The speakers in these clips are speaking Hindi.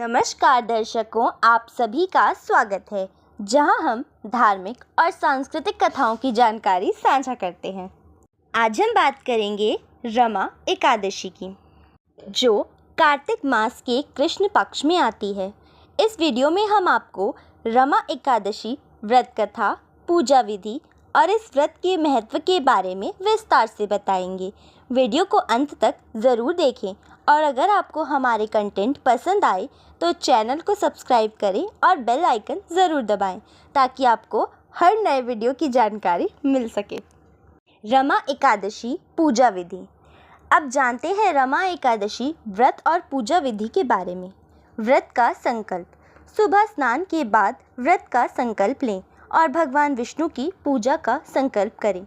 नमस्कार दर्शकों, आप सभी का स्वागत है जहां हम धार्मिक और सांस्कृतिक कथाओं की जानकारी साझा करते हैं। आज हम बात करेंगे रमा एकादशी की, जो कार्तिक मास के कृष्ण पक्ष में आती है। इस वीडियो में हम आपको रमा एकादशी व्रत कथा, पूजा विधि और इस व्रत के महत्व के बारे में विस्तार से बताएंगे। वीडियो को अंत तक ज़रूर देखें और अगर आपको हमारे कंटेंट पसंद आए तो चैनल को सब्सक्राइब करें और बेल आइकन ज़रूर दबाएं ताकि आपको हर नए वीडियो की जानकारी मिल सके। रमा एकादशी पूजा विधि। अब जानते हैं रमा एकादशी व्रत और पूजा विधि के बारे में। व्रत का संकल्प। सुबह स्नान के बाद व्रत का संकल्प लें और भगवान विष्णु की पूजा का संकल्प करें।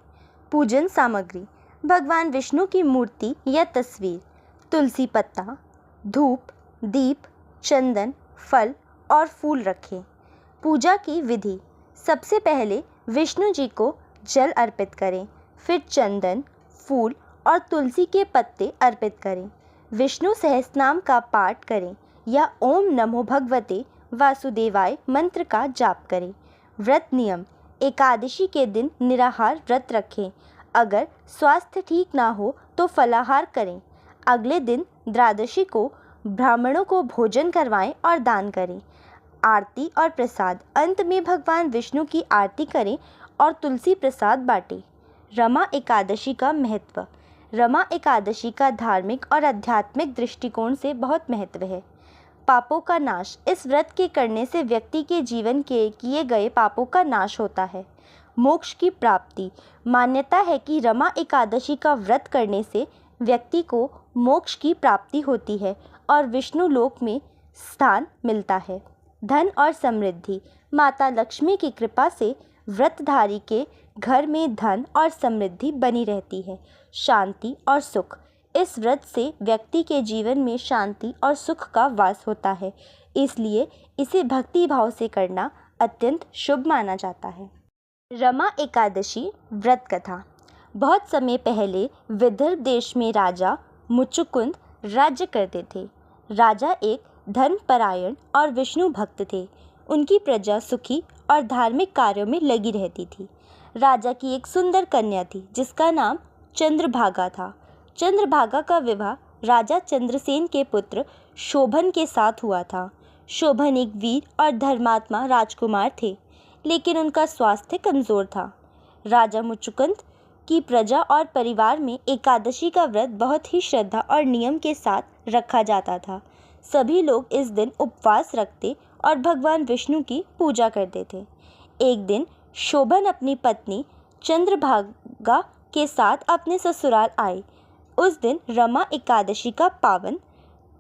पूजन सामग्री। भगवान विष्णु की मूर्ति या तस्वीर, तुलसी पत्ता, धूप, दीप, चंदन, फल और फूल रखें। पूजा की विधि। सबसे पहले विष्णु जी को जल अर्पित करें, फिर चंदन, फूल और तुलसी के पत्ते अर्पित करें। विष्णु सहस्रनाम का पाठ करें या ओम नमो भगवते वासुदेवाय मंत्र का जाप करें। व्रत नियम। एकादशी के दिन निराहार व्रत रखें। अगर स्वास्थ्य ठीक ना हो तो फलाहार करें। अगले दिन द्वादशी को ब्राह्मणों को भोजन करवाएं और दान करें। आरती और प्रसाद। अंत में भगवान विष्णु की आरती करें और तुलसी प्रसाद बांटें। रमा एकादशी का महत्व। रमा एकादशी का धार्मिक और आध्यात्मिक दृष्टिकोण से बहुत महत्व है। पापों का नाश। इस व्रत के करने से व्यक्ति के जीवन के किए गए पापों का नाश होता है। मोक्ष की प्राप्ति। मान्यता है कि रमा एकादशी का व्रत करने से व्यक्ति को मोक्ष की प्राप्ति होती है और विष्णु लोक में स्थान मिलता है। धन और समृद्धि। माता लक्ष्मी की कृपा से व्रतधारी के घर में धन और समृद्धि बनी रहती है। शांति और सुख। इस व्रत से व्यक्ति के जीवन में शांति और सुख का वास होता है, इसलिए इसे भक्ति भाव से करना अत्यंत शुभ माना जाता है। रमा एकादशी व्रत कथा। बहुत समय पहले विदर्भ देश में राजा मुचुकुंद राज्य करते थे। राजा एक धर्मपरायण और विष्णु भक्त थे। उनकी प्रजा सुखी और धार्मिक कार्यों में लगी रहती थी। राजा की एक सुंदर कन्या थी जिसका नाम चंद्रभागा था। चंद्रभागा का विवाह राजा चंद्रसेन के पुत्र शोभन के साथ हुआ था। शोभन एक वीर और धर्मात्मा राजकुमार थे, लेकिन उनका स्वास्थ्य कमज़ोर था। राजा मुचुकुंद की प्रजा और परिवार में एकादशी का व्रत बहुत ही श्रद्धा और नियम के साथ रखा जाता था। सभी लोग इस दिन उपवास रखते और भगवान विष्णु की पूजा करते थे। एक दिन शोभन अपनी पत्नी चंद्रभागा के साथ अपने ससुराल आए। उस दिन रमा एकादशी का पावन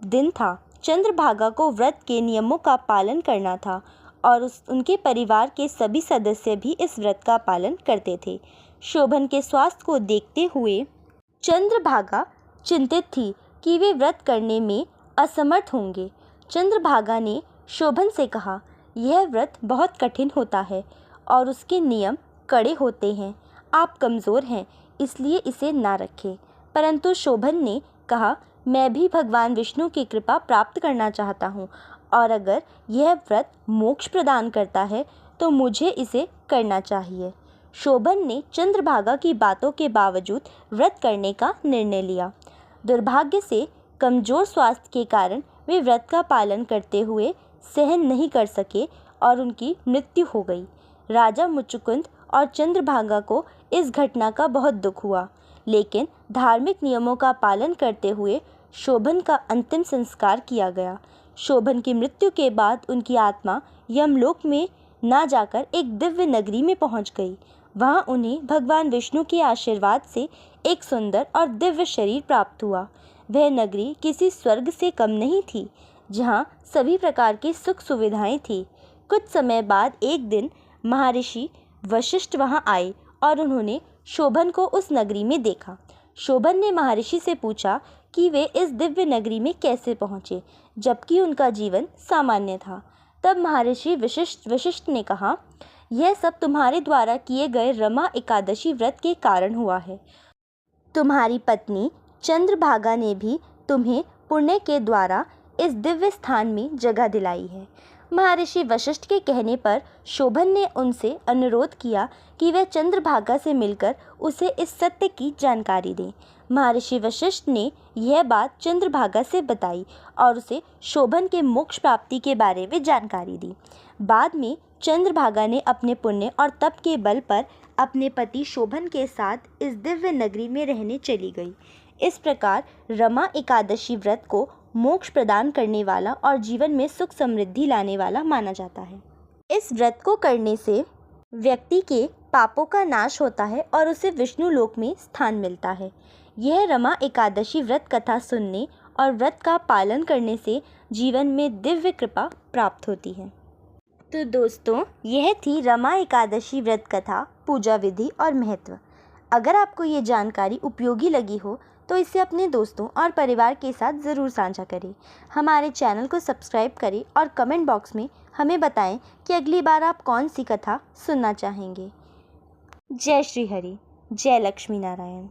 दिन था। चंद्रभागा को व्रत के नियमों का पालन करना था और उनके परिवार के सभी सदस्य भी इस व्रत का पालन करते थे। शोभन के स्वास्थ्य को देखते हुए चंद्रभागा चिंतित थी कि वे व्रत करने में असमर्थ होंगे। चंद्रभागा ने शोभन से कहा, यह व्रत बहुत कठिन होता है और उसके नियम कड़े होते हैं। आप कमज़ोर हैं, इसलिए इसे ना रखें। परंतु शोभन ने कहा, मैं भी भगवान विष्णु की कृपा प्राप्त करना चाहता हूँ और अगर यह व्रत मोक्ष प्रदान करता है तो मुझे इसे करना चाहिए। शोभन ने चंद्रभागा की बातों के बावजूद व्रत करने का निर्णय लिया। दुर्भाग्य से कमज़ोर स्वास्थ्य के कारण वे व्रत का पालन करते हुए सहन नहीं कर सके और उनकी मृत्यु हो गई। राजा मुचुकुंद और चंद्रभागा को इस घटना का बहुत दुख हुआ, लेकिन धार्मिक नियमों का पालन करते हुए शोभन का अंतिम संस्कार किया गया। शोभन की मृत्यु के बाद उनकी आत्मा यमलोक में ना जाकर एक दिव्य नगरी में पहुंच गई। वहां उन्हें भगवान विष्णु के आशीर्वाद से एक सुंदर और दिव्य शरीर प्राप्त हुआ। वह नगरी किसी स्वर्ग से कम नहीं थी, जहां सभी प्रकार की सुख सुविधाएं थी। कुछ समय बाद एक दिन महर्षि वशिष्ठ वहां आए और उन्होंने शोभन को उस नगरी में देखा। शोभन ने महर्षि से पूछा कि वे इस दिव्य नगरी में कैसे पहुँचे, जबकि उनका जीवन सामान्य था। तब महर्षि वशिष्ठ ने कहा, यह सब तुम्हारे द्वारा किए गए रमा एकादशी व्रत के कारण हुआ है। तुम्हारी पत्नी चंद्रभागा ने भी तुम्हें पुण्य के द्वारा इस दिव्य स्थान में जगह दिलाई है। महर्षि वशिष्ठ के कहने पर शोभन ने उनसे अनुरोध किया कि वह चंद्रभागा से मिलकर उसे इस सत्य की जानकारी दें। महर्षि वशिष्ठ ने यह बात चंद्रभागा से बताई और उसे शोभन के मोक्ष प्राप्ति के बारे में जानकारी दी। बाद में चंद्रभागा ने अपने पुण्य और तप के बल पर अपने पति शोभन के साथ इस दिव्य नगरी में रहने चली गई। इस प्रकार रमा एकादशी व्रत को मोक्ष प्रदान करने वाला और जीवन में सुख समृद्धि लाने वाला माना जाता है। इस व्रत को करने से व्यक्ति के पापों का नाश होता है और उसे विष्णु लोक में स्थान मिलता है। यह रमा एकादशी व्रत कथा सुनने और व्रत का पालन करने से जीवन में दिव्य कृपा प्राप्त होती है। तो दोस्तों, यह थी रमा एकादशी व्रत कथा, पूजा विधि और महत्व। अगर आपको ये जानकारी उपयोगी लगी हो तो इसे अपने दोस्तों और परिवार के साथ ज़रूर साझा करें। हमारे चैनल को सब्सक्राइब करें और कमेंट बॉक्स में हमें बताएं कि अगली बार आप कौन सी कथा सुनना चाहेंगे। जय श्री हरि, जय लक्ष्मी नारायण।